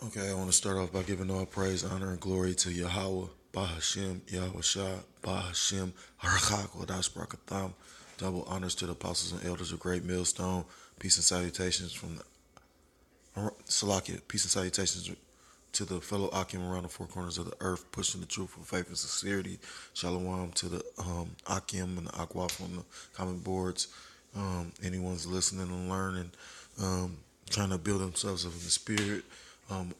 Okay, I want to start off by giving all praise, honor, and glory to Yahweh, Bahashem, Yahweh Shah, Bahashem, Harakak, Wadash Brakatham. Double honors to the apostles and elders of Great Millstone. Peace and salutations from the Salakia. Peace and salutations to the fellow Akim around the four corners of the earth, pushing the truth for faith and sincerity. Shalom to the Akim and the Akwaf on the comment boards. Anyone's listening and learning, trying to build themselves up in the spirit. Um,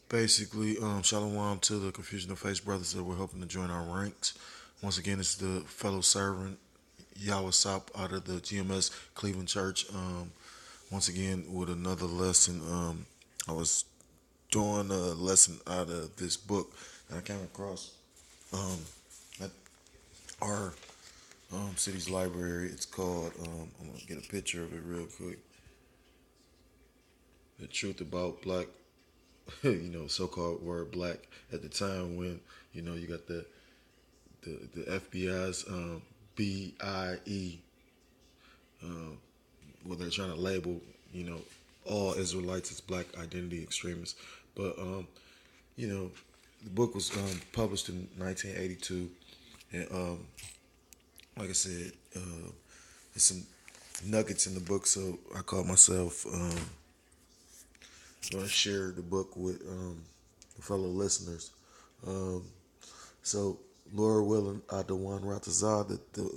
Basically, shalom to the Confusion of Faith brothers that were helping to join our ranks. Once again, it's the fellow servant Yahweh Sop out of the GMS Cleveland Church. Once again, with another lesson. I was doing a lesson out of this book that I came across um, at our city's library. It's called, I'm going to get a picture of it real quick. The Truth About Black, so-called word black at the time when, you got the FBI's BIE, where they're trying to label, you know, all Israelites as black identity extremists. But, the book was published in 1982. And, like I said, there's some nuggets in the book, so I called myself going to share the book with the fellow listeners. Um, So, Lord willing, Adawan Ratazah, that the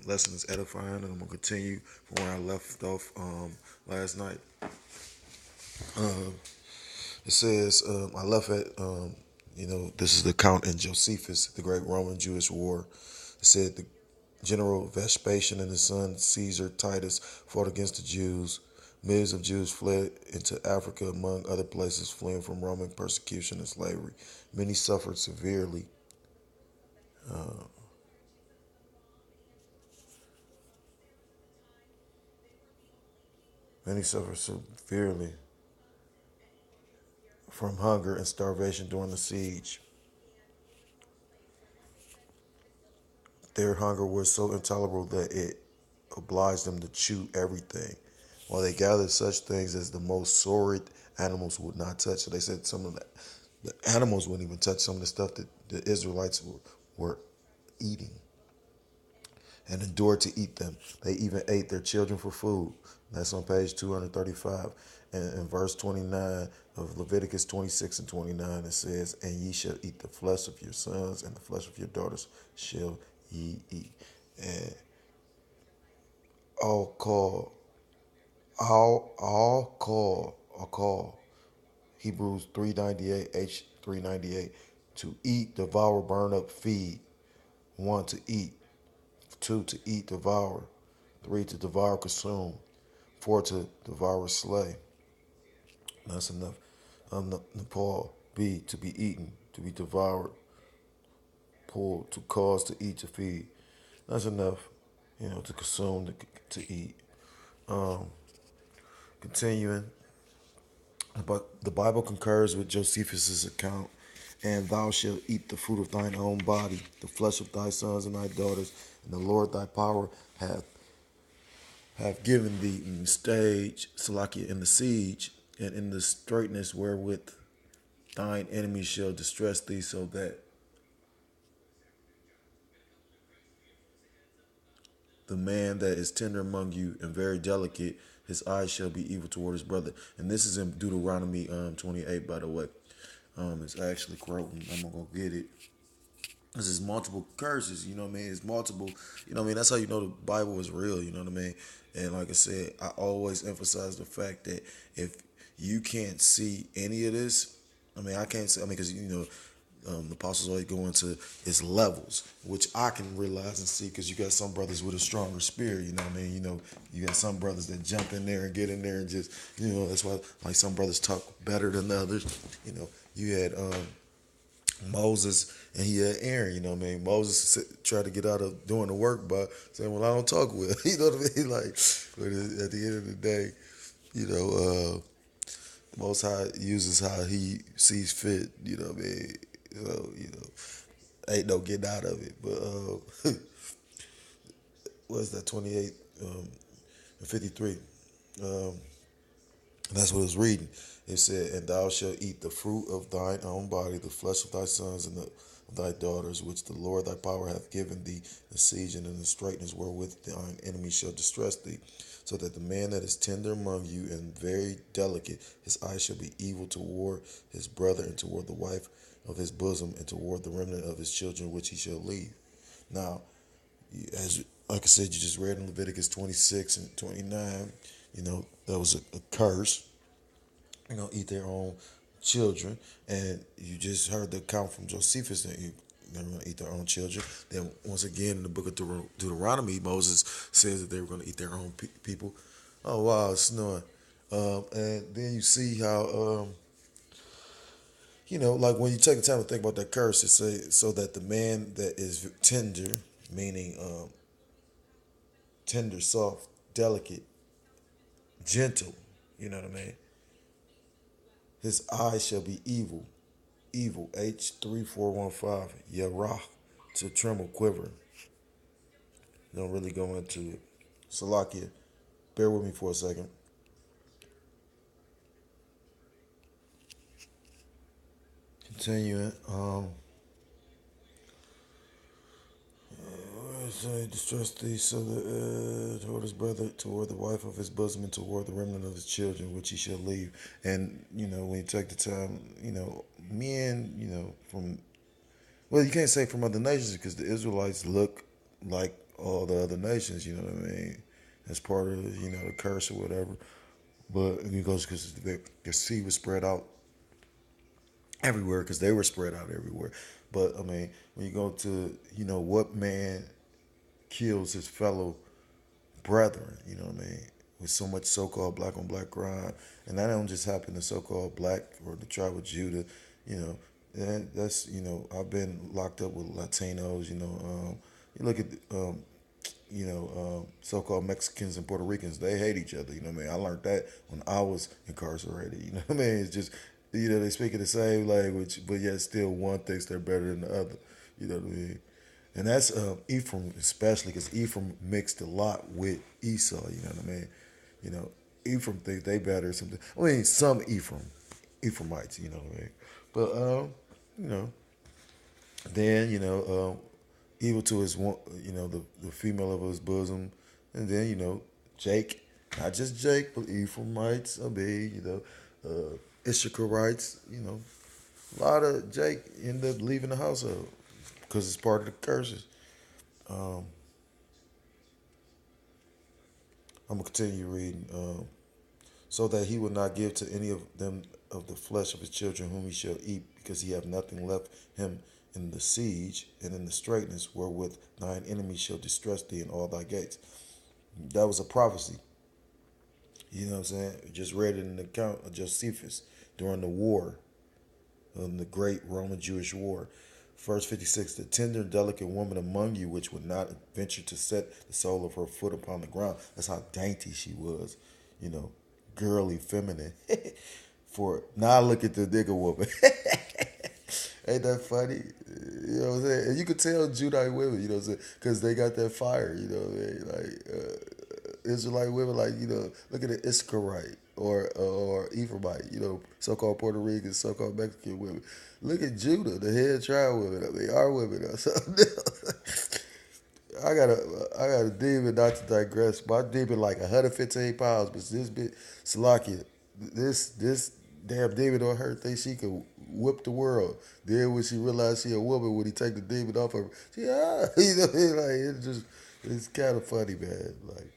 lesson is edifying, and I'm going to continue from where I left off last night. It says, I left at, this is the account in Josephus, the great Roman Jewish war. It said the General Vespasian and his son Caesar Titus fought against the Jews. Millions of Jews fled into Africa, among other places, fleeing from Roman persecution and slavery. Many suffered severely. Many suffered severely from hunger and starvation during the siege. Their hunger was so intolerable that it obliged them to chew everything, while they gathered such things as the most sordid animals would not touch. So they said some of the animals wouldn't even touch some of the stuff that the Israelites were eating and endured to eat them. They even ate their children for food. That's on page 235. And in verse 29 of Leviticus 26 and 29, it says, And ye shall eat the flesh of your sons, and the flesh of your daughters shall ye eat. And all call, all call, Hebrews 398, H 398, to eat, devour, burn up, feed. One, to eat. Two, to eat, devour. Three, to devour, consume. Four, to devour, slay. That's enough. Paul, B, to be eaten, to be devoured. Paul, to cause, to eat, to feed. That's enough, to consume, to eat. Um, Continuing, but the Bible concurs with Josephus' account. And thou shalt eat the fruit of thine own body, the flesh of thy sons and thy daughters, and the Lord thy power hath given thee in the stage, Salakia, in the siege, and in the straightness wherewith thine enemies shall distress thee, so that the man that is tender among you and very delicate, his eyes shall be evil toward his brother. And this is in Deuteronomy 28, by the way. It's actually quoting. I'm gonna go get it. This is multiple curses, you know what I mean? It's multiple, you know what I mean? That's how you know the Bible is real, you know what I mean? And like I said, I always emphasize the fact that if you can't see any of this, I mean, I can't see, I mean, because, the apostles always go into its levels, which I can realize and see because you got some brothers with a stronger spirit, you know what I mean? You got some brothers that jump in there and get in there and just, that's why, like, some brothers talk better than others. You had, Moses and he had Aaron, you know what I mean? Moses tried to get out of doing the work by saying, well, I don't talk well. You know what I mean? Like, but at the end of the day, you know, Most High uses how he sees fit, you know what I mean? So, ain't no getting out of it. But, what's that, 28 and 53? Um, And that's what it's reading. It said, "And thou shalt eat the fruit of thine own body, the flesh of thy sons and of thy daughters, which the Lord thy power hath given thee, the siege and the straightness wherewith thine enemies shall distress thee. So that the man that is tender among you and very delicate, his eye shall be evil toward his brother and toward the wife of his bosom and toward the remnant of his children, which he shall leave." Now, as like I said, you just read in Leviticus 26 and 29, that was a curse. Eat their own children. And you just heard the account from Josephus that they're going to eat their own children. Then, once again, in the book of Deuteronomy, Moses says that they were going to eat their own people. Oh, wow, it's snowing. And then you see how, like when you take the time to think about that curse, it says, so that the man that is tender, meaning tender, soft, delicate, gentle, you know what I mean? His eyes shall be evil. Evil, H3415, Yarah, to tremble, quiver. Don't really go into it. Salakia, bear with me for a second. Continuing. Distress thee so that toward his brother, toward the wife of his bosom, and toward the remnant of his children, which he shall leave. And when you take the time, men, from well, you can't say from other nations because the Israelites look like all the other nations. You know what I mean? As part of the curse or whatever. But it goes because their seed was spread out everywhere because they were spread out everywhere. But I mean, when you go to what man kills his fellow brethren, you know what I mean, with so much so-called black on black crime, and that don't just happen to so-called black or the tribe of Judah, you know, that's I've been locked up with Latinos, you look at so-called Mexicans and Puerto Ricans, they hate each other. You know what I mean? I learned that when I was incarcerated. You know what I mean? It's just, they speak in the same language, but yet still one thinks they're better than the other. You know what I mean? And that's Ephraim especially because Ephraim mixed a lot with Esau. You know what I mean? You know, Ephraim thinks they better or something. I mean, some Ephraimites. You know what I mean? But you know, then evil to his one, the female of his bosom, and then Jake, not just Jake, but Ephraimites, Issacharites, a lot of Jake end up leaving the household because it's part of the curses. Um, I'm gonna continue reading. So that he will not give to any of them of the flesh of his children whom he shall eat, because he have nothing left him in the siege and in the straightness wherewith thine enemies shall distress thee in all thy gates. That was a prophecy. You know what I'm saying? Just read it in the account of Josephus during the war, the great Roman Jewish war. Verse 56, the tender and delicate woman among you, which would not venture to set the sole of her foot upon the ground. That's how dainty she was, you know, girly, feminine. For now, look at the nigga woman. Ain't that funny? You know what I'm saying? And you could tell Judite women, you know what I'm saying? Because they got that fire, you know what I mean? Like, Israelite women, like, look at the Iscarite or Ephraimite, so-called Puerto Rican, so-called Mexican women. Look at Judah, the head tribe women. I mean, our women are something else. I got a demon, not to digress. My demon like 115 pounds, but this bit Salakia, this damn demon on her think she could whip the world. Then when she realized she a woman, when he take the demon off her, it's kind of funny, man. Like,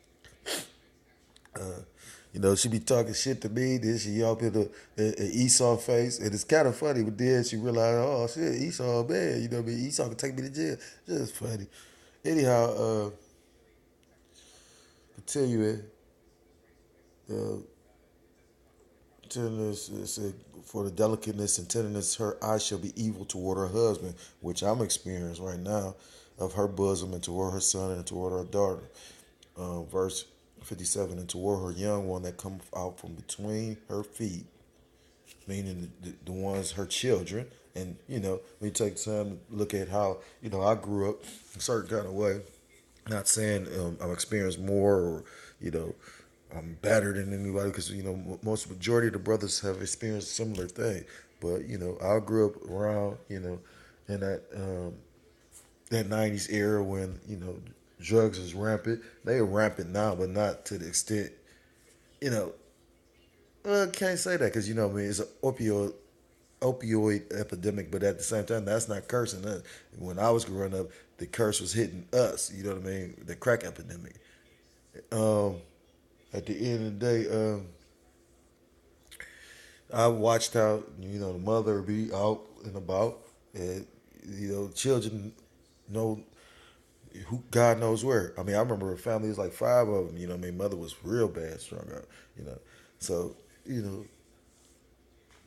she be talking shit to me, then she up in the Esau face, and it's kind of funny, but then she realized, oh shit, Esau man, you know what I mean? Esau can take me to jail. Just funny. Anyhow, continuing, uh, tenderness, it said, for the delicateness and tenderness, her eyes shall be evil toward her husband, which I'm experiencing right now, of her bosom, and toward her son, and toward her daughter. Verse 57, and toward her young one that come out from between her feet, meaning the ones, her children. And, when you take time to look at how, I grew up a certain kind of way, not saying I'm experienced more or, you know, I'm better than anybody because most majority of the brothers have experienced similar thing. But I grew up around in that '90s era when drugs is rampant. They are rampant now, but not to the extent you know. Can't say that because I mean it's an opioid epidemic, but at the same time, that's not cursing us. When I was growing up, the curse was hitting us. You know what I mean? The crack epidemic. Um, at the end of the day, I watched how the mother be out and about, and children know who God knows where. I mean, I remember a family was like five of them. I mean, mother was real bad strung out. You know, so you know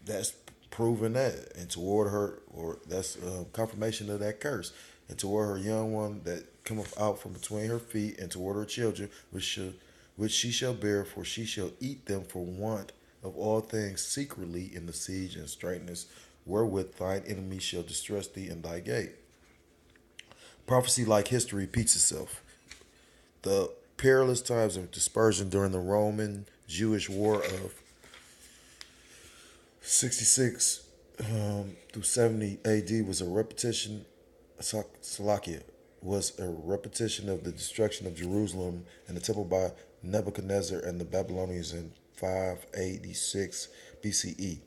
that's proving that, and toward her, or that's confirmation of that curse, and toward her young one that cometh out from between her feet, and toward her children, which she shall bear, for she shall eat them for want of all things secretly in the siege and straitness, wherewith thine enemy shall distress thee in thy gate. Prophecy, like history, repeats itself. The perilous times of dispersion during the Roman Jewish War of 66 through 70 AD was a repetition. Salakia was a repetition of the destruction of Jerusalem and the temple by Nebuchadnezzar and the Babylonians in 586 BCE.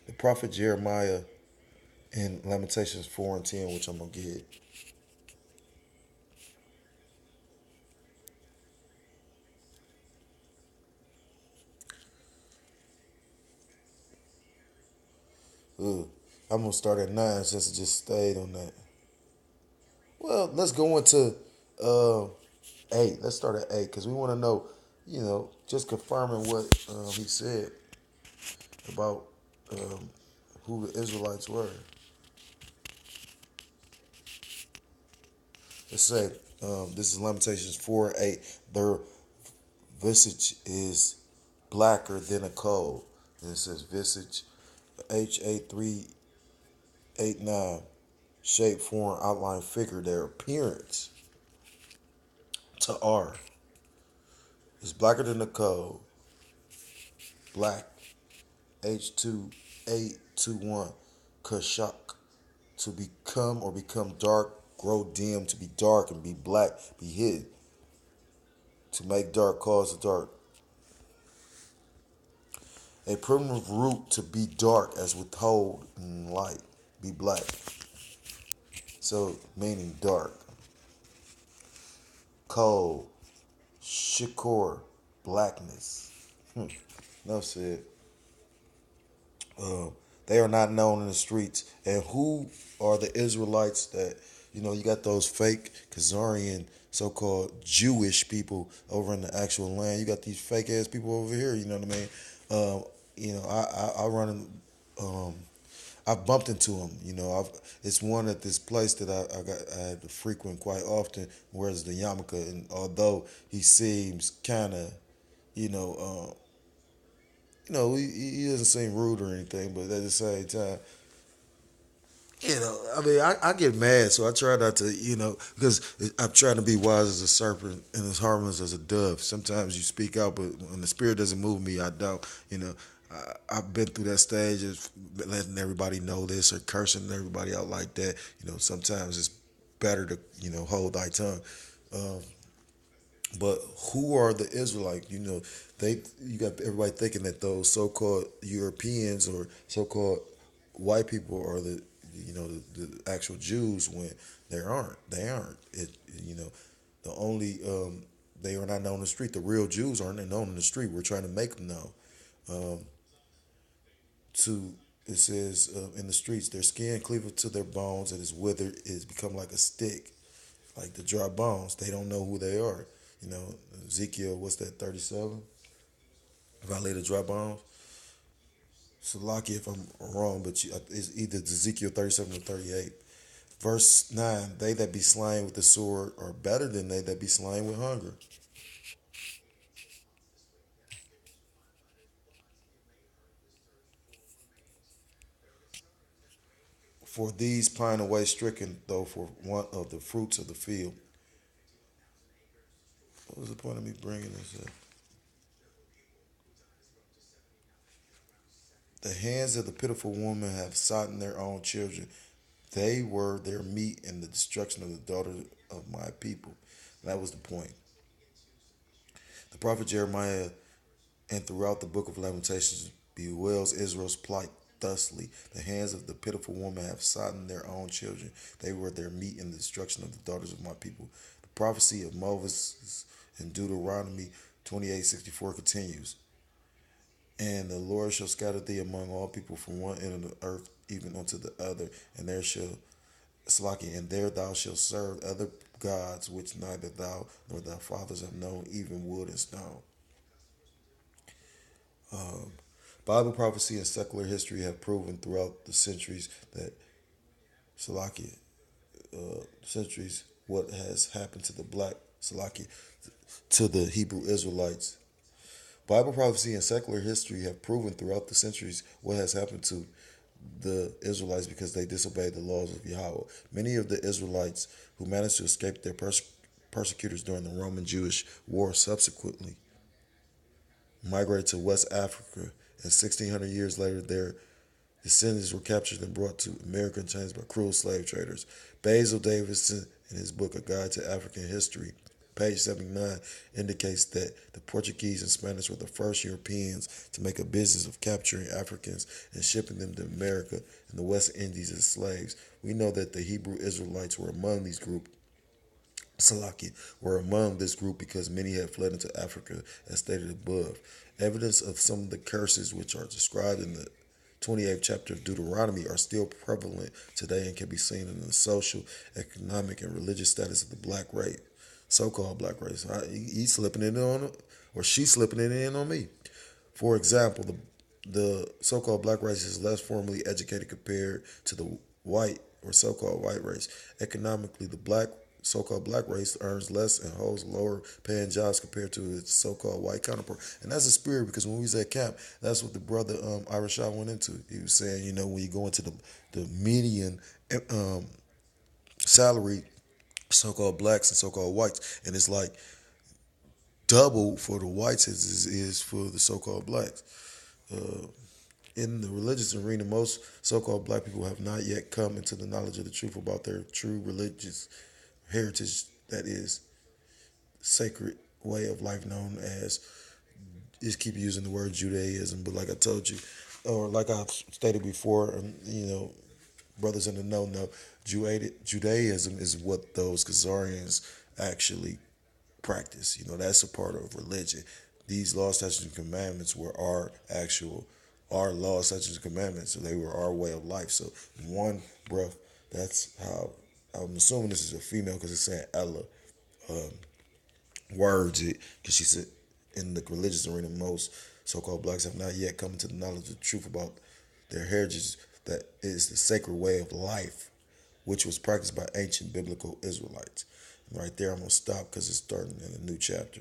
The prophet Jeremiah in Lamentations 4 and 10, which I'm gonna get. Ugh, I'm gonna start at 9 since it just stayed on that. Well, let's go into uh, 8. Let's start at 8 because we want to know, just confirming what he said about um, who the Israelites were. Let's say this is Lamentations 4 and 8. Their visage is blacker than a coal. And it says visage, HA389, shape, form, outline, figure. Their appearance to R is blacker than the coal. Black, H2821, Kashak, to become or become dark, grow dim, to be dark and be black, be hid, to make dark, cause the dark. A primitive root, to be dark as withhold light, be black. So meaning dark. Cold, shikor, blackness. No said. Uh, they are not known in the streets. And who are the Israelites that, you got those fake Khazarian so-called Jewish people over in the actual land. You got these fake ass people over here. You know what I mean? Um, I run. Um, I've bumped into him. It's one at this place that I had to frequent quite often. Whereas the Yamaka, and although he seems kind of, you know, he doesn't seem rude or anything, but at the same time, I mean, I get mad, so I try not to, because I'm trying to be wise as a serpent and as harmless as a dove. Sometimes you speak out, but when the spirit doesn't move me, I don't. I've been through that stage of letting everybody know this or cursing everybody out like that. Sometimes it's better to, hold thy tongue. Um, but who are the Israelites? You got everybody thinking that those so-called Europeans or so-called white people are the actual Jews when they aren't. They aren't. The only they are not known in the street. The real Jews aren't known in the street. We're trying to make them know. Um, to it says in the streets, their skin cleaveth to their bones, and is withered, is become like a stick, like the dry bones. They don't know who they are. Ezekiel, what's that, 37? If I lay the dry bones. So lucky if I'm wrong, but it's either Ezekiel 37 or 38. Verse 9, they that be slain with the sword are better than they that be slain with hunger. For these pine away stricken, though for want of the fruits of the field. What was the point of me bringing this up? The hands of the pitiful woman have sotten their own children. They were their meat in the destruction of the daughters of my people. And that was the point. The prophet Jeremiah and throughout the book of Lamentations bewails Israel's plight thusly. The hands of the pitiful woman have sodden their own children. They were their meat in the destruction of the daughters of my people. The prophecy of Moses in Deuteronomy 28:64 continues. And the Lord shall scatter thee among all people from one end of the earth even unto the other, and there shall Slaki, and there thou shalt serve other gods which neither thou nor thy fathers have known, even wood and stone. Bible prophecy and secular history have proven throughout the centuries that Salaki, centuries, what has happened to the black Salaki, to the Hebrew Israelites. Bible prophecy and secular history have proven throughout the centuries what has happened to the Israelites because they disobeyed the laws of Yahweh. Many of the Israelites who managed to escape their persecutors during the Roman Jewish war subsequently migrated to West Africa, and 1,600 years later, their descendants were captured and brought to America in chains by cruel slave traders. Basil Davidson, in his book A Guide to African History, page 79, indicates that the Portuguese and Spanish were the first Europeans to make a business of capturing Africans and shipping them to America and the West Indies as slaves. We know that the Hebrew Israelites were among these groups. Salaki were among this group because many had fled into Africa, as stated above. Evidence of some of the curses which are described in the 28th chapter of Deuteronomy are still prevalent today and can be seen in the social, economic, and religious status of the black race, so-called black race. He's slipping it on, or she's slipping it in on me. For example, the so-called black race is less formally educated compared to the white or so-called white race. Economically, the so-called black race earns less and holds lower paying jobs compared to its so-called white counterpart. And that's a spirit because when we was at camp, that's what the brother Irish Shaw went into. He was saying, when you go into the median um, salary, so-called blacks and so-called whites, and it's like double for the whites as is for the so-called blacks. Uh, in the religious arena, most so-called black people have not yet come into the knowledge of the truth about their true religious heritage, that is, sacred way of life known as, just keep using the word Judaism, but like I told you, or like I stated before, brothers in the know, Judaism is what those Khazarians actually practice. That's a part of religion. These laws, statutes, and commandments were our laws, statutes, and commandments. So they were our way of life. So in one breath, that's how, I'm assuming this is a female because it's saying Ella words it, because she said in the religious arena, most so-called blacks have not yet come to the knowledge of the truth about their heritage, that is the sacred way of life, which was practiced by ancient biblical Israelites. And right there, I'm going to stop because it's starting in a new chapter.